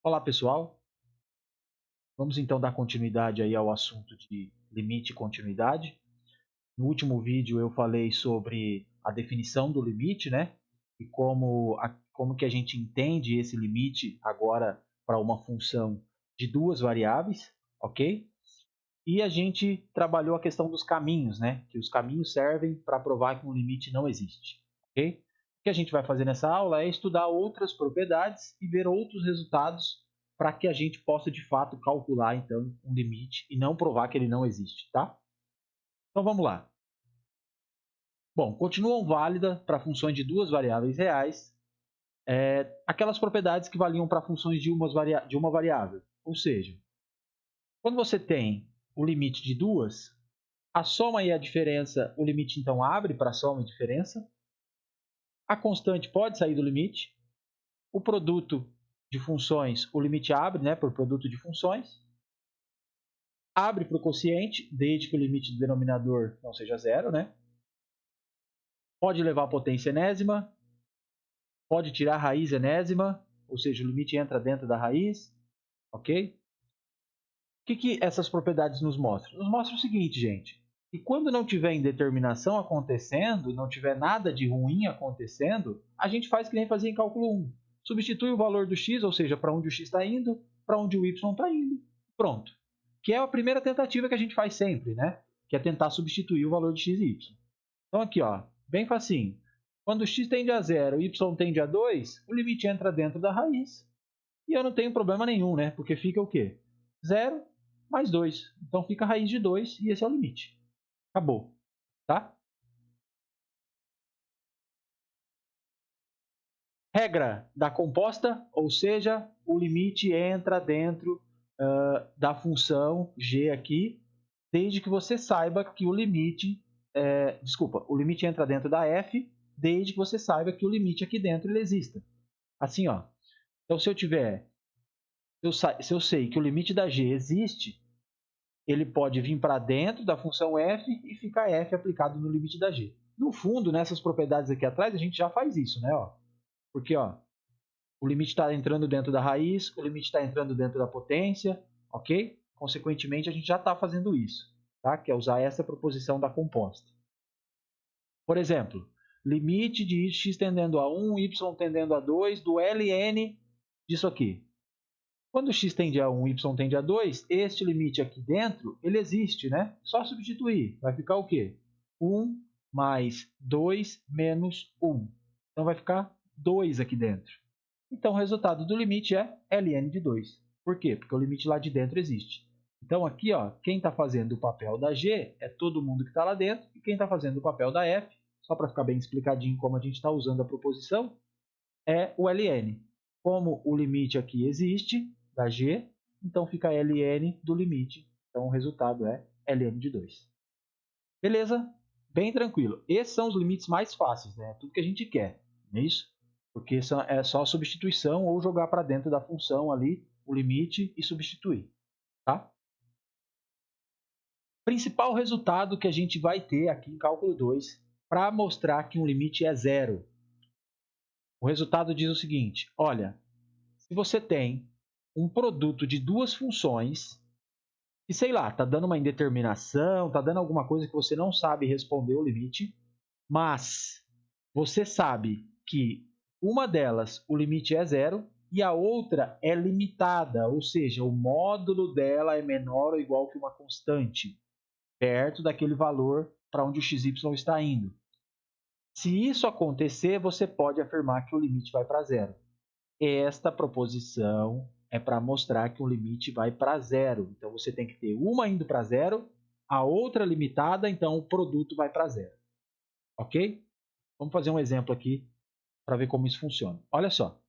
Olá, pessoal. Vamos então dar continuidade aí ao assunto de limite e continuidade. No último vídeo eu falei sobre a definição do limite, né? E como que a gente entende esse limite agora para uma função de duas variáveis, ok? E a gente trabalhou a questão dos caminhos, né? Que os caminhos servem para provar que um limite não existe, ok? O que a gente vai fazer nessa aula é estudar outras propriedades e ver outros resultados para que a gente possa de fato calcular então um limite e não provar que ele não existe, tá? Então vamos lá. Bom, continuam válidas para funções de duas variáveis reais aquelas propriedades que valiam para funções de uma variável. Ou seja, quando você tem o limite de duas, a soma e a diferença, o limite então abre para a soma e diferença. A constante pode sair do limite. O produto de funções, o limite abre, né, por produto de funções. Abre para o quociente, desde que o limite do denominador não seja zero, né? Pode levar a potência enésima. Pode tirar a raiz enésima, ou seja, o limite entra dentro da raiz. Ok? O que essas propriedades nos mostram? Nos mostram o seguinte, gente. E quando não tiver indeterminação acontecendo, não tiver nada de ruim acontecendo, a gente faz que nem fazia em cálculo 1. Substitui o valor do x, ou seja, para onde o x está indo, para onde o y está indo. Pronto. Que é a primeira tentativa que a gente faz sempre, né? Que é tentar substituir o valor de x e y. Então aqui, ó, bem facinho. Quando o x tende a 0 e y tende a 2, o limite entra dentro da raiz. E eu não tenho problema nenhum, né? Porque fica o quê? 0 mais 2. Então fica a raiz de 2 e esse é o limite. Acabou, tá? Regra da composta, ou seja, o limite entra dentro da função g aqui, desde que você saiba que o limite... o limite entra dentro da f, desde que você saiba que o limite aqui dentro ele exista. Assim, ó. Então, se eu sei que o limite da g existe, ele pode vir para dentro da função f e ficar f aplicado no limite da g. No fundo, nessas propriedades aqui atrás, a gente já faz isso, né? Porque o limite está entrando dentro da raiz, o limite está entrando dentro da potência, ok? Consequentemente, a gente já está fazendo isso, tá? Que é usar essa proposição da composta. Por exemplo, limite de x tendendo a 1, y tendendo a 2, do ln disso aqui. Quando x tende a 1 e y tende a 2, este limite aqui dentro, ele existe, né? Só substituir. Vai ficar o quê? 1 mais 2 menos 1. Então, vai ficar 2 aqui dentro. Então, o resultado do limite é ln de 2. Por quê? Porque o limite lá de dentro existe. Então, aqui, ó, quem está fazendo o papel da g é todo mundo que está lá dentro. E quem está fazendo o papel da f, só para ficar bem explicadinho como a gente está usando a proposição, é o ln. Como o limite aqui existe, da g, então fica ln do limite. Então o resultado é ln de 2. Beleza? Bem tranquilo. Esses são os limites mais fáceis, né? Tudo que a gente quer, não é isso? Porque é só substituição ou jogar para dentro da função ali o limite e substituir, tá? Principal resultado que a gente vai ter aqui em cálculo 2 para mostrar que um limite é zero. O resultado diz o seguinte, olha, se você tem um produto de duas funções e, sei lá, está dando uma indeterminação, está dando alguma coisa que você não sabe responder o limite, mas você sabe que uma delas, o limite é zero, e a outra é limitada, ou seja, o módulo dela é menor ou igual que uma constante, perto daquele valor para onde o xy está indo. Se isso acontecer, você pode afirmar que o limite vai para zero. Esta proposição é para mostrar que o limite vai para zero. Então, você tem que ter uma indo para zero, a outra limitada, então o produto vai para zero. Ok? Vamos fazer um exemplo aqui para ver como isso funciona. Olha só.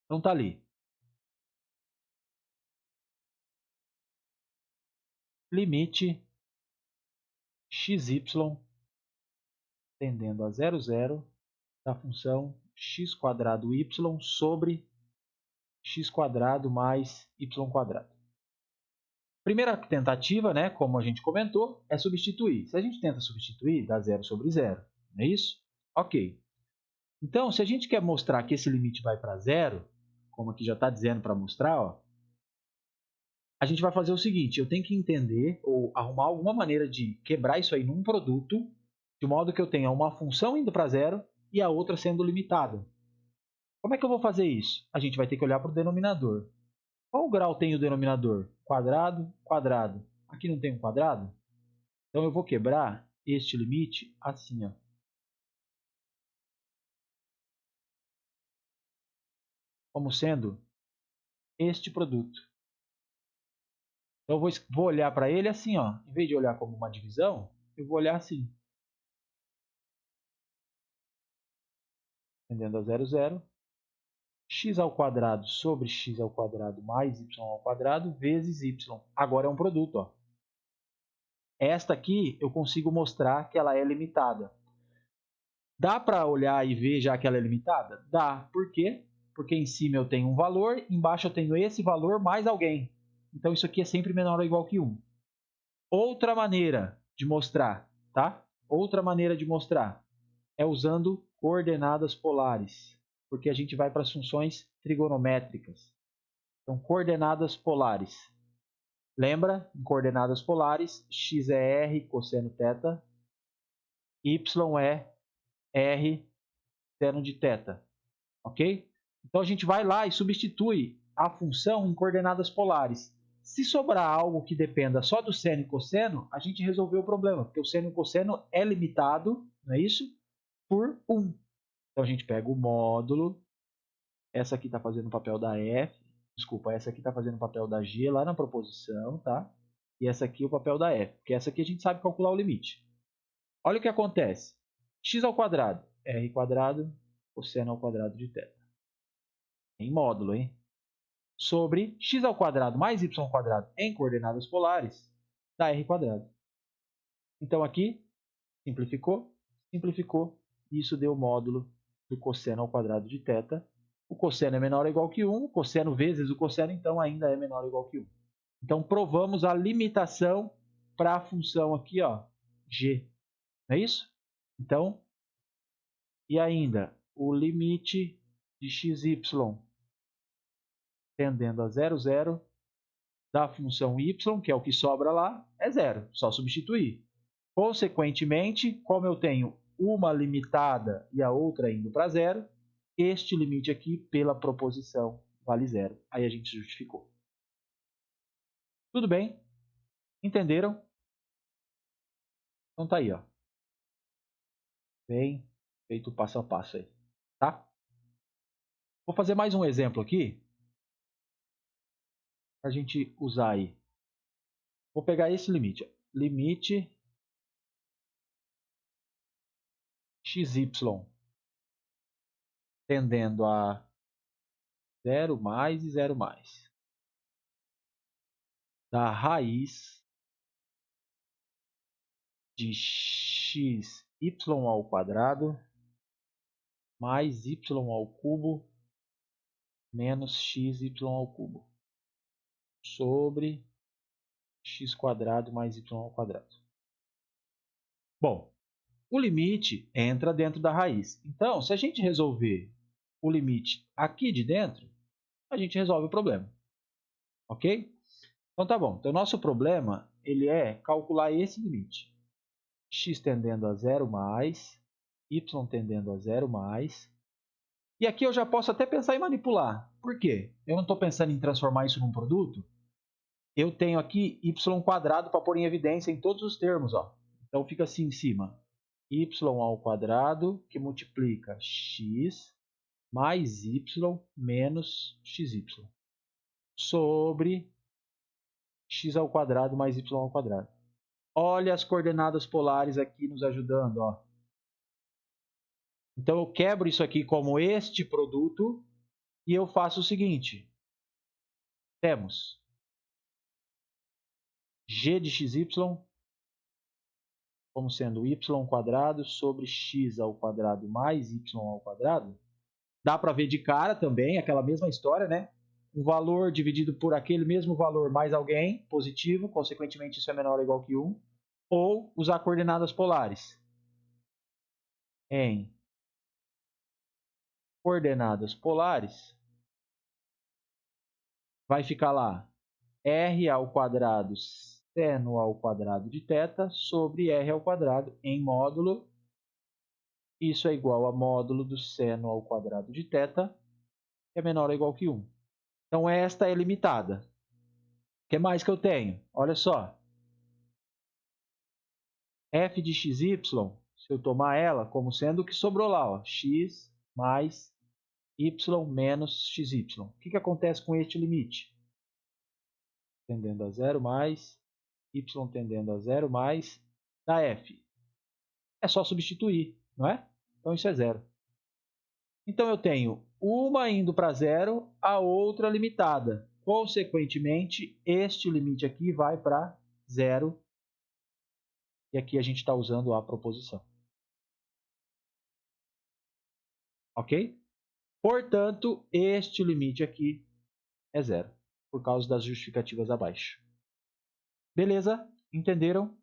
Então, está ali. Limite xy tendendo a 0, 0 da função x² y sobre x² mais y². Primeira tentativa, né, como a gente comentou, é substituir. Se a gente tenta substituir, dá 0 sobre 0. Não é isso? Ok. Então, se a gente quer mostrar que esse limite vai para zero, como aqui já está dizendo para mostrar, ó, a gente vai fazer o seguinte, eu tenho que entender ou arrumar alguma maneira de quebrar isso aí num produto, de modo que eu tenha uma função indo para zero e a outra sendo limitada. Como é que eu vou fazer isso? A gente vai ter que olhar para o denominador. Qual grau tem o denominador? Quadrado, quadrado. Aqui não tem um quadrado? Então eu vou quebrar este limite assim, ó. Como sendo este produto. Então eu vou olhar para ele assim, ó. Em vez de olhar como uma divisão, eu vou olhar assim. Tendendo a 0, 0. X ao quadrado sobre x ao quadrado mais y ao quadrado vezes y. Agora é um produto, ó. Esta aqui eu consigo mostrar que ela é limitada. Dá para olhar e ver já que ela é limitada? Dá. Por quê? Porque em cima eu tenho um valor, embaixo eu tenho esse valor mais alguém. Então isso aqui é sempre menor ou igual que 1. Outra maneira de mostrar, tá? Outra maneira de mostrar é usando coordenadas polares, porque a gente vai para as funções trigonométricas. Então, coordenadas polares. Lembra? Em coordenadas polares, x é r cosseno θ, y é r seno de θ. Ok? Então, a gente vai lá e substitui a função em coordenadas polares. Se sobrar algo que dependa só do seno e cosseno, a gente resolveu o problema, porque o seno e o cosseno é limitado, não é isso? Por 1. Então, a gente pega o módulo. Essa aqui está fazendo o papel da F. Desculpa, essa aqui está fazendo o papel da G lá na proposição, tá? E essa aqui o papel da F, porque essa aqui a gente sabe calcular o limite. Olha o que acontece. X ao quadrado, R quadrado, cosseno ao quadrado de θ. Em módulo, hein? Sobre x ao quadrado mais y ao quadrado em coordenadas polares, dá R quadrado. Então aqui, simplificou, simplificou, e isso deu o módulo do cosseno ao quadrado de θ. O cosseno é menor ou igual que 1, o cosseno vezes o cosseno, então, ainda é menor ou igual que 1. Então, provamos a limitação para a função aqui, ó, g. Não é isso? Então, e ainda, o limite de xy tendendo a 0, 0, da função y, que é o que sobra lá, é 0. Só substituir. Consequentemente, como eu tenho uma limitada e a outra indo para 0, este limite aqui, pela proposição, vale 0. Aí a gente justificou. Tudo bem? Entenderam? Então tá aí, ó. Bem feito passo a passo aí, tá? Vou fazer mais um exemplo aqui para a gente usar aí. Vou pegar esse limite, ó. Limite xy tendendo a 0 mais e 0 mais da raiz de xy ao quadrado mais y ao cubo menos xy ao cubo sobre x quadrado mais y ao quadrado. Bom, o limite entra dentro da raiz. Então, se a gente resolver o limite aqui de dentro, a gente resolve o problema. Ok? Então tá bom. Então, nosso problema ele é calcular esse limite. X tendendo a 0 mais, y tendendo a 0 mais. E aqui eu já posso até pensar em manipular. Por quê? Eu não estou pensando em transformar isso num produto. Eu tenho aqui y quadrado para pôr em evidência em todos os termos. Ó. Então fica assim em cima. Y ao quadrado que multiplica x mais y menos xy sobre x ao quadrado mais y ao quadrado. Olha as coordenadas polares aqui nos ajudando. Ó. Então eu quebro isso aqui como este produto e eu faço o seguinte. Temos g de xy como sendo y quadrado sobre x ao quadrado mais y ao quadrado. Dá para ver de cara também, aquela mesma história, né? Um valor dividido por aquele mesmo valor mais alguém, positivo, consequentemente isso é menor ou igual que 1. Ou usar coordenadas polares. Em coordenadas polares, vai ficar lá r ao quadrado seno ao quadrado de θ sobre r ao quadrado em módulo. Isso é igual a módulo do seno ao quadrado de θ, que é menor ou igual que 1. Então, esta é limitada. O que mais que eu tenho? Olha só. f de xy, se eu tomar ela como sendo o que sobrou lá, ó, x mais y menos xy. O que acontece com este limite? Tendendo a zero mais y tendendo a zero mais da f. É só substituir, não é? Então, isso é zero. Então, eu tenho uma indo para zero, a outra limitada. Consequentemente, este limite aqui vai para zero. E aqui a gente está usando a proposição. Ok? Portanto, este limite aqui é zero, por causa das justificativas abaixo. Beleza? Entenderam?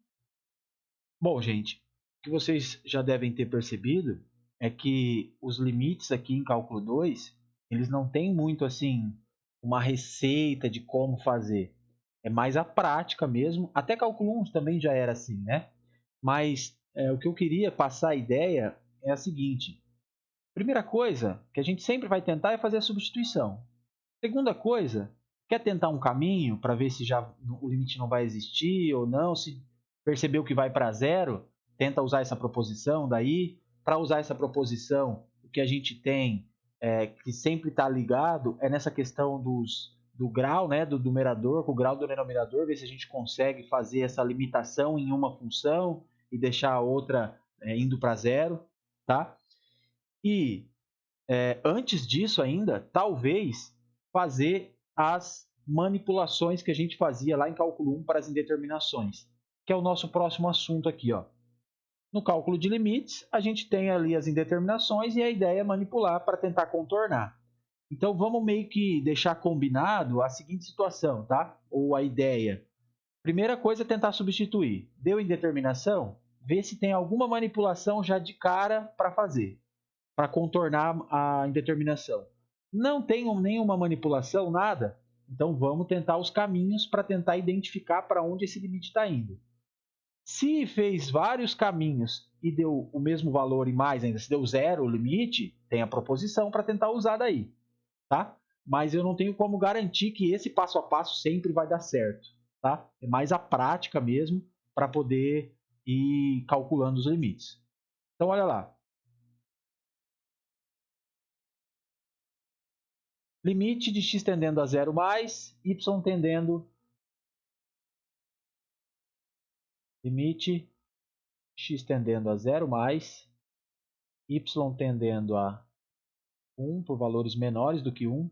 Bom, gente, o que vocês já devem ter percebido é que os limites aqui em cálculo 2, eles não têm muito assim uma receita de como fazer. É mais a prática mesmo. Até cálculo 1 também já era assim, né? Mas o que eu queria passar a ideia é a seguinte. Primeira coisa que a gente sempre vai tentar é fazer a substituição. Segunda coisa, quer tentar um caminho para ver se já o limite não vai existir ou não, se percebeu que vai para zero, tenta usar essa proposição daí. Para usar essa proposição, o que a gente tem que sempre está ligado é nessa questão do grau, né, do numerador com o grau do denominador, ver se a gente consegue fazer essa limitação em uma função e deixar a outra indo para zero, tá? E antes disso ainda, talvez fazer as manipulações que a gente fazia lá em cálculo 1 para as indeterminações, que é o nosso próximo assunto aqui, ó. No cálculo de limites, a gente tem ali as indeterminações e a ideia é manipular para tentar contornar. Então, vamos meio que deixar combinado a seguinte situação, tá? Ou a ideia. Primeira coisa é tentar substituir. Deu indeterminação? Vê se tem alguma manipulação já de cara para fazer, para contornar a indeterminação. Não tem nenhuma manipulação, nada? Então, vamos tentar os caminhos para tentar identificar para onde esse limite está indo. Se fez vários caminhos e deu o mesmo valor e mais ainda, se deu zero o limite, tem a proposição para tentar usar daí, tá? Mas eu não tenho como garantir que esse passo a passo sempre vai dar certo, tá? É mais a prática mesmo para poder ir calculando os limites. Então, olha lá. Limite de x tendendo a zero mais, y tendendo... Limite x tendendo a zero mais, y tendendo a 1 por valores menores do que 1,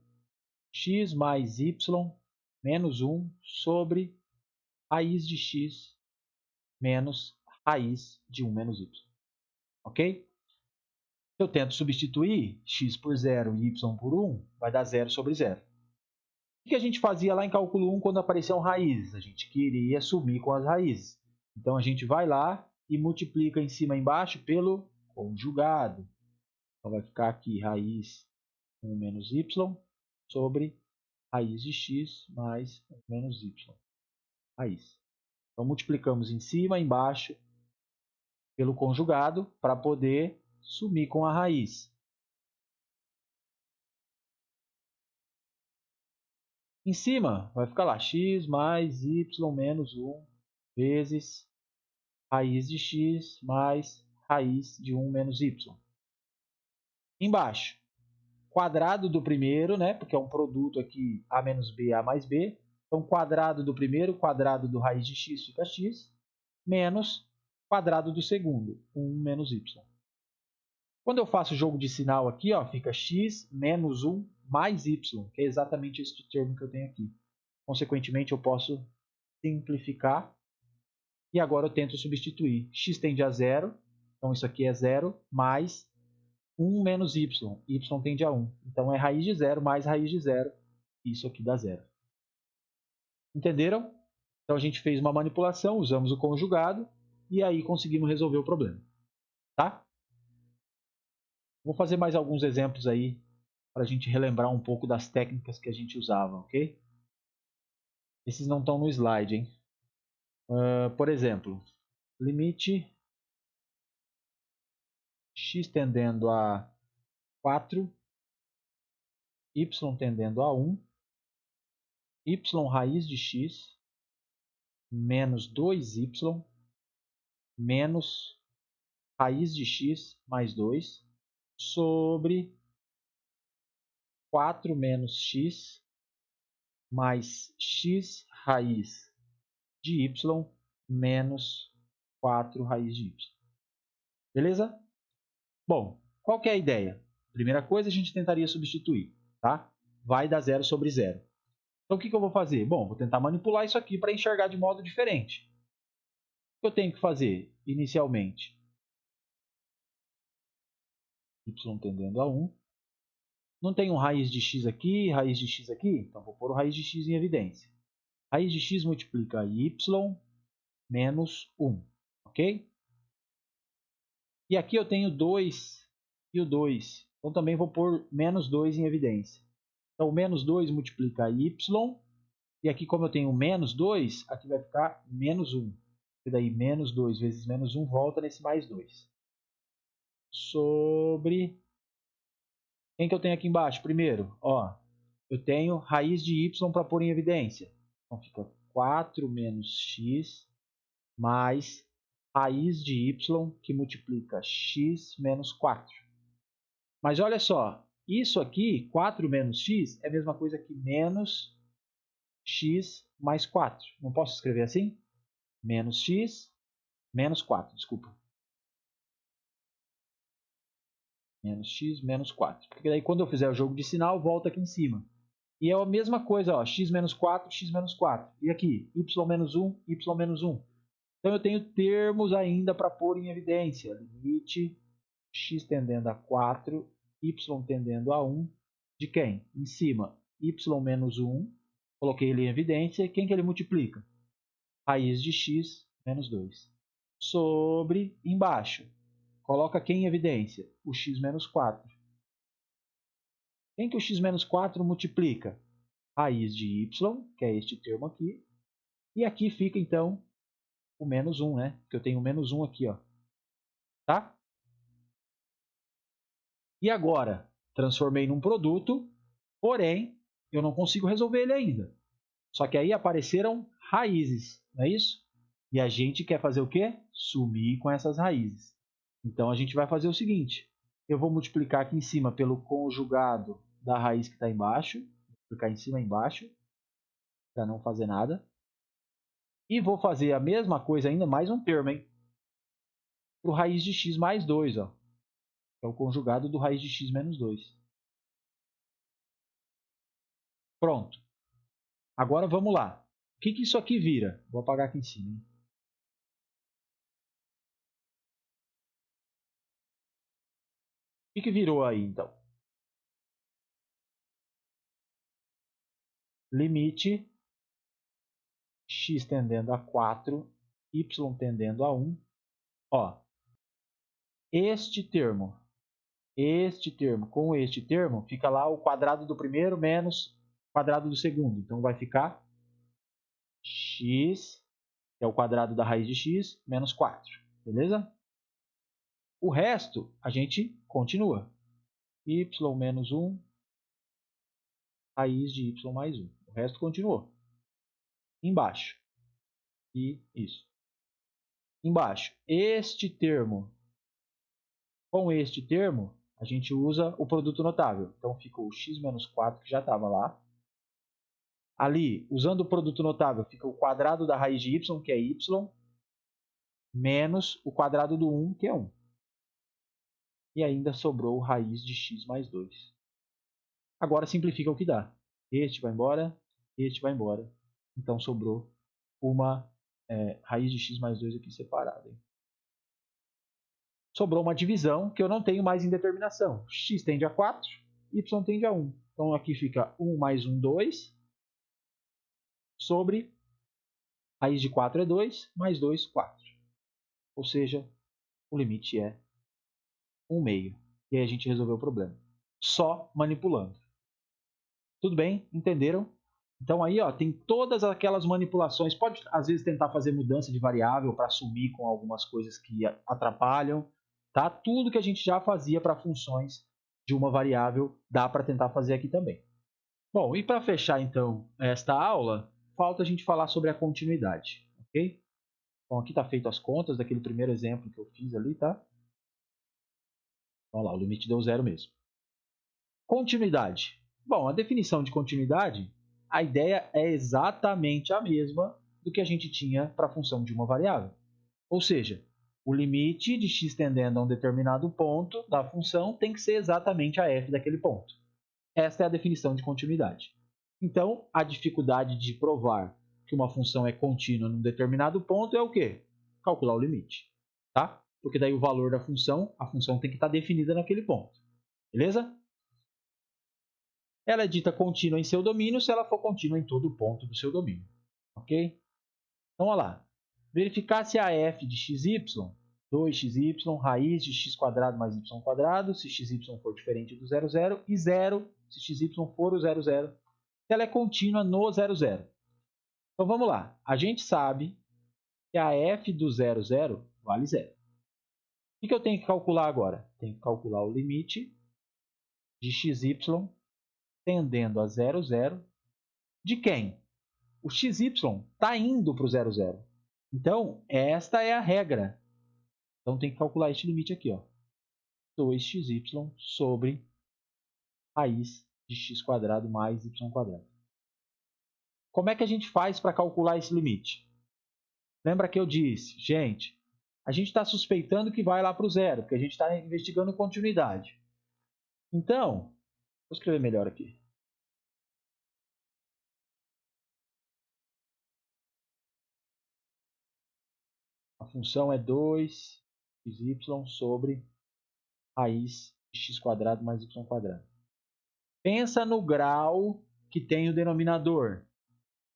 x mais y menos 1 sobre raiz de x menos raiz de 1 menos y. Ok? Se eu tento substituir x por 0 e y por 1, vai dar 0 sobre 0. O que a gente fazia lá em cálculo 1 quando apareciam raízes? A gente queria sumir com as raízes. Então, a gente vai lá e multiplica em cima e embaixo pelo conjugado. Então, vai ficar aqui raiz 1 menos y sobre raiz de x mais 1 menos y. Raiz. Então, multiplicamos em cima e embaixo pelo conjugado para poder sumir com a raiz. Em cima vai ficar lá x mais y menos 1 vezes raiz de x mais raiz de 1 menos y. Embaixo, quadrado do primeiro, né, porque é um produto aqui a menos b, a mais b. Então, quadrado do primeiro, quadrado do raiz de x fica x, menos quadrado do segundo, 1 menos y. Quando eu faço o jogo de sinal aqui, ó, fica x menos 1 mais y, que é exatamente este termo que eu tenho aqui. Consequentemente, eu posso simplificar. E agora eu tento substituir. X tende a zero, então isso aqui é zero, mais 1 menos y. Y tende a 1. Então é raiz de zero mais raiz de zero. Isso aqui dá zero. Entenderam? Então a gente fez uma manipulação, usamos o conjugado e aí conseguimos resolver o problema. Tá? Vou fazer mais alguns exemplos aí para a gente relembrar um pouco das técnicas que a gente usava, ok? Esses não estão no slide, hein? Por exemplo, limite x tendendo a 4, y tendendo a 1, y raiz de x menos 2y menos raiz de x mais 2 sobre 4 menos x mais x raiz de y menos 4 raiz de y. Beleza? Bom, qual que é a ideia? Primeira coisa, a gente tentaria substituir, tá? Vai dar 0 sobre 0. Então, o que eu vou fazer? Bom, vou tentar manipular isso aqui para enxergar de modo diferente. O que eu tenho que fazer inicialmente? Y tendendo a 1. Não tenho raiz de x aqui, raiz de x aqui? Então, vou pôr o raiz de x em evidência. Raiz de x multiplica y menos 1, ok? E aqui eu tenho 2 e o 2. Então, também vou pôr menos 2 em evidência. Então, menos 2 multiplica y. E aqui, como eu tenho menos 2, aqui vai ficar menos 1. E daí, menos 2 vezes menos 1 volta nesse mais 2. Sobre... Quem que eu tenho aqui embaixo? Primeiro, ó, eu tenho raiz de y para pôr em evidência. Então, fica 4 menos x mais raiz de y, que multiplica x menos 4. Mas olha só, isso aqui, 4 menos x, é a mesma coisa que menos x mais 4. Não posso escrever assim? Menos x menos 4, desculpa. Menos x menos 4. Porque daí quando eu fizer o jogo de sinal, volta aqui em cima. E é a mesma coisa, ó, x menos 4, x menos 4. E aqui, y menos 1, y menos 1. Então eu tenho termos ainda para pôr em evidência. Limite x tendendo a 4, y tendendo a 1, de quem? Em cima, y menos 1, coloquei ele em evidência. Quem que ele multiplica? Raiz de x menos 2. Sobre, embaixo, coloca quem em evidência? O x menos 4. Quem que o x menos 4 multiplica? Raiz de y, que é este termo aqui. E aqui fica, então, o menos 1, né? Porque eu tenho o menos 1 aqui, ó. Tá? E agora, transformei num produto, porém, eu não consigo resolver ele ainda. Só que aí apareceram raízes, não é isso? E a gente quer fazer o quê? Sumir com essas raízes. Então, a gente vai fazer o seguinte. Eu vou multiplicar aqui em cima pelo conjugado da raiz que está embaixo. Vou multiplicar em cima e embaixo, para não fazer nada. E vou fazer a mesma coisa ainda, mais um termo, hein? Para o raiz de x mais 2, ó. É o conjugado do raiz de x menos 2. Pronto. Agora vamos lá. O que isso aqui vira? Vou apagar aqui em cima, hein? O que virou aí, então? Limite x tendendo a 4, y tendendo a 1. Ó, este termo com este termo, fica lá o quadrado do primeiro menos o quadrado do segundo. Então, vai ficar x, que é o quadrado da raiz de x, menos 4. Beleza? O resto, a gente continua. Y menos 1, raiz de y mais 1. O resto continuou. Embaixo. E isso. Embaixo. Este termo. Com este termo, a gente usa o produto notável. Então, ficou o x menos 4, que já estava lá. Ali, usando o produto notável, fica o quadrado da raiz de y, que é y, menos o quadrado do 1, que é 1. E ainda sobrou raiz de x mais 2. Agora simplifica o que dá. Este vai embora, este vai embora. Então sobrou uma raiz de x mais 2 aqui separada. Hein? Sobrou uma divisão que eu não tenho mais indeterminação. X tende a 4, y tende a 1. Então aqui fica 1 mais 1, 2, sobre raiz de 4 é 2, mais 2, 4. Ou seja, o limite é 1/2. E aí a gente resolveu o problema. Só manipulando. Tudo bem? Entenderam? Então aí ó, tem todas aquelas manipulações. Pode às vezes tentar fazer mudança de variável para sumir com algumas coisas que atrapalham. Tá? Tudo que a gente já fazia para funções de uma variável dá para tentar fazer aqui também. Bom, e para fechar então esta aula, falta a gente falar sobre a continuidade. Ok? Bom, aqui está feito as contas daquele primeiro exemplo que eu fiz ali, tá? Vamos lá, o limite deu zero mesmo. Continuidade. Bom, a definição de continuidade, a ideia é exatamente a mesma do que a gente tinha para a função de uma variável. Ou seja, o limite de x tendendo a um determinado ponto da função tem que ser exatamente a f daquele ponto. Esta é a definição de continuidade. Então, a dificuldade de provar que uma função é contínua num determinado ponto é o quê? Calcular o limite. Tá? Porque daí o valor da função, a função tem que estar definida naquele ponto. Beleza? Ela é dita contínua em seu domínio se ela for contínua em todo ponto do seu domínio. Ok? Então, olha lá. Verificar se a f de xy, 2xy, raiz de x² mais y², se xy for diferente do 0,0, e 0, se xy for o 0,0, se ela é contínua no 0,0. Então, vamos lá. A gente sabe que a f do 0,0 vale 0. O que eu tenho que calcular agora? Tenho que calcular o limite de xy tendendo a 0,0 de quem? O xy está indo para o 0,0. Então, esta é a regra. Então, tem que calcular este limite aqui, ó. 2xy sobre raiz de x² mais y². Como é que a gente faz para calcular esse limite? Lembra que eu disse, gente, a gente está suspeitando que vai lá para o zero, porque a gente está investigando continuidade. Então, vou escrever melhor aqui. A função é 2xy sobre raiz de x² mais y². Pensa no grau que tem o denominador.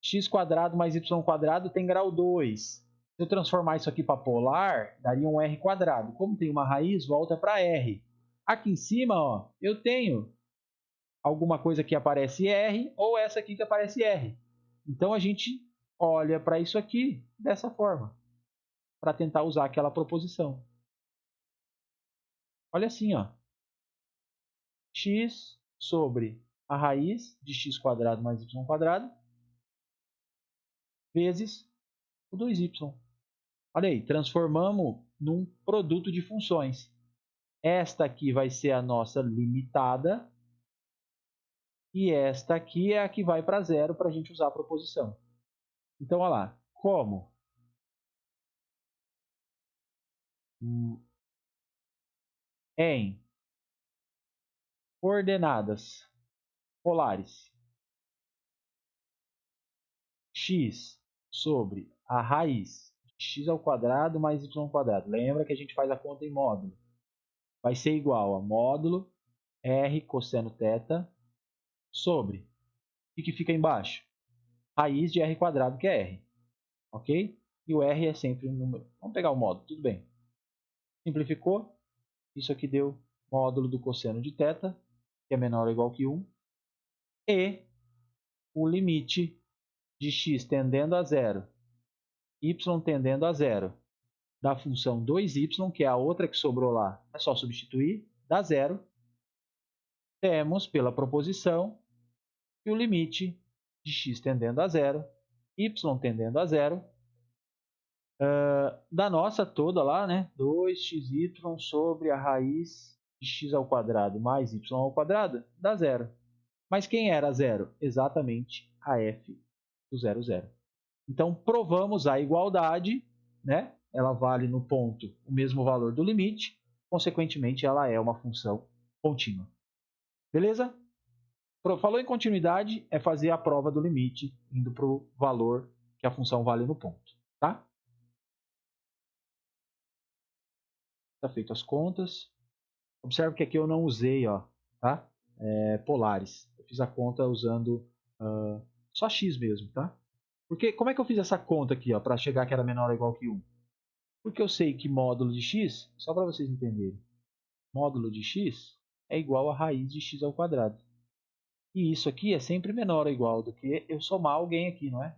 x² mais y² tem grau 2. Se eu transformar isso aqui para polar, daria um r². Como tem uma raiz, volta para r. Aqui em cima, ó, eu tenho alguma coisa que aparece r ou essa aqui que aparece r. Então, a gente olha para isso aqui dessa forma, para tentar usar aquela proposição. Olha assim, ó. X sobre a raiz de x² mais y² vezes o 2y. Olha aí, transformamos num produto de funções. Esta aqui vai ser a nossa limitada e esta aqui é a que vai para zero para a gente usar a proposição. Então, olha lá, como em coordenadas polares x sobre a raiz de x² mais y². Lembra que a gente faz a conta em módulo. Vai ser igual a módulo r cosseno θ sobre o que fica embaixo? Raiz de r², que é r. Ok? E o r é sempre um número. Vamos pegar o módulo, tudo bem. Simplificou. Isso aqui deu módulo do cosseno de θ, que é menor ou igual que 1. E o limite de x tendendo a zero, y tendendo a zero, da função 2y, que é a outra que sobrou lá, é só substituir, dá zero. Temos pela proposição que o limite de x tendendo a zero, y tendendo a zero, da nossa toda lá, né? 2xy sobre a raiz de x² mais y² dá zero. Mas quem era zero? Exatamente a f do 0,0. Então, provamos a igualdade, né? Ela vale no ponto o mesmo valor do limite, consequentemente, ela é uma função contínua. Beleza? Falou em continuidade, é fazer a prova do limite, indo para o valor que a função vale no ponto. Tá? Tá feito as contas. Observe que aqui eu não usei, ó, tá? Polares. Eu fiz a conta usando só x mesmo, tá? Porque como é que eu fiz essa conta aqui, ó, para chegar que era menor ou igual que 1? Porque eu sei que módulo de x, só para vocês entenderem, módulo de x é igual a raiz de x². E isso aqui é sempre menor ou igual do que eu somar alguém aqui, não é?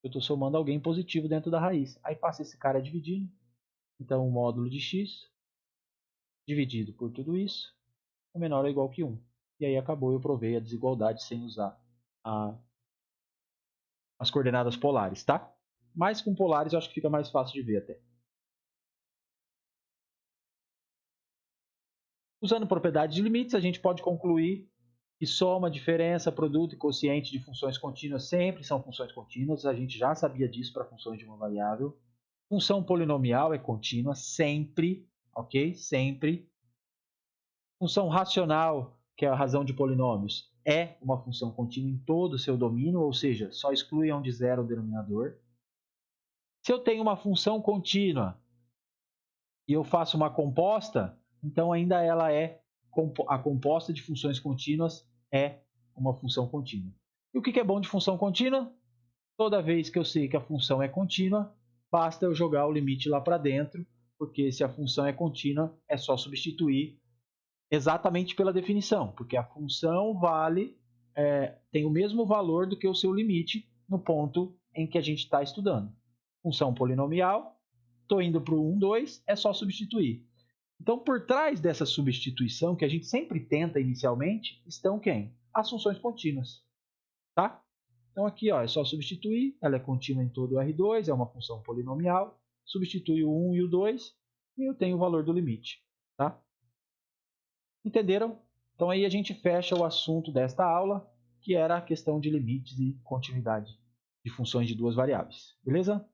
Eu estou somando alguém positivo dentro da raiz. Aí passa esse cara dividindo. Então, o módulo de x dividido por tudo isso é menor ou igual que 1. E aí acabou, eu provei a desigualdade sem usar as coordenadas polares, tá? Mas com polares eu acho que fica mais fácil de ver até. Usando propriedades de limites, a gente pode concluir que soma, diferença, produto e quociente de funções contínuas sempre são funções contínuas. A gente já sabia disso para funções de uma variável. Função polinomial é contínua sempre, ok? Sempre. Função racional, que é a razão de polinômios, é uma função contínua em todo o seu domínio, ou seja, só exclui onde zero o denominador. Se eu tenho uma função contínua e eu faço uma composta, então ainda ela é a composta de funções contínuas é uma função contínua. E o que é bom de função contínua? Toda vez que eu sei que a função é contínua, basta eu jogar o limite lá para dentro, porque se a função é contínua, é só substituir exatamente pela definição, porque a função tem o mesmo valor do que o seu limite no ponto em que a gente está estudando. Função polinomial, estou indo para o 1, 2, é só substituir. Então, por trás dessa substituição, que a gente sempre tenta inicialmente, estão quem? As funções contínuas. Tá? Então, aqui ó, é só substituir, ela é contínua em todo o R2, é uma função polinomial, substitui o 1 e o 2 e eu tenho o valor do limite. Tá? Entenderam? Então, aí a gente fecha o assunto desta aula, que era a questão de limites e continuidade de funções de duas variáveis. Beleza?